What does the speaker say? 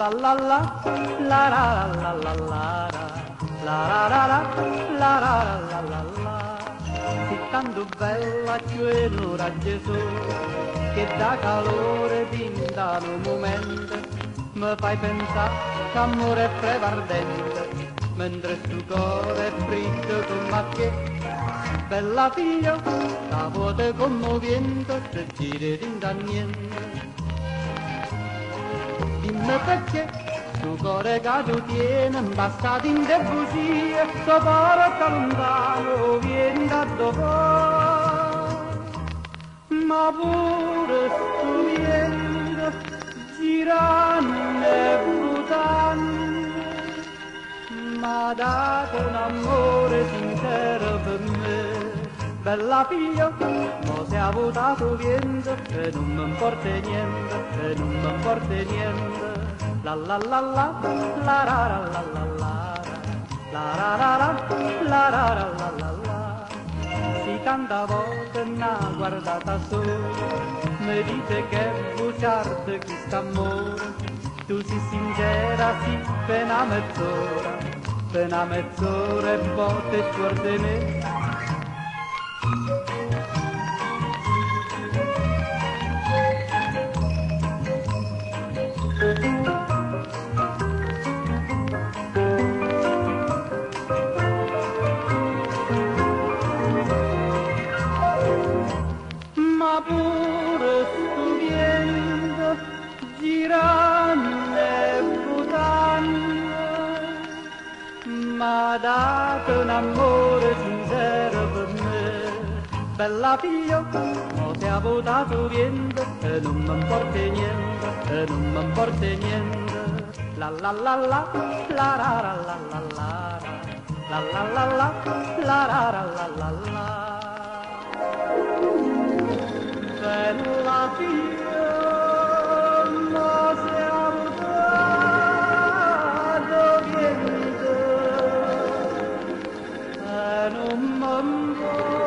la la la, la la la la la la la la la la la la la la. Sei tanto bella c'è l'ora Gesù che dà calore da un momento, mi fai pensare che amore è prevardente, mentre sto cuore è fritto come che bella figlia, la vuota commovente, se giri da niente. Dimmi perché sto cuore che tu tieni, impassato in te bugie, sto porta lontano, vieni da dove. Ma pure sto vento, girando e ruotando, m'ha dato un amore sincero per me. Bella figlia, mo se ha votato vento e non mi importa niente, e non mi importa niente. La la la la, la la la la la la, la la la la, la la la la la la. Si tanta volte n'ha guardata sola, mi dice che è bugiardo questo amore. Tu sei sincera, sì, per una mezz'ora e poi ti scordi me. Ma pure sto vento girando e ruotando m'ha dato un amore sincero per me. Bella figlia, mo se ha votato vento e non mi importa niente, e non mi importa niente. La la la la, la la la la la la, la la la la, la la la la la la. Bella figlia, mo se ha votato vento e non mi importa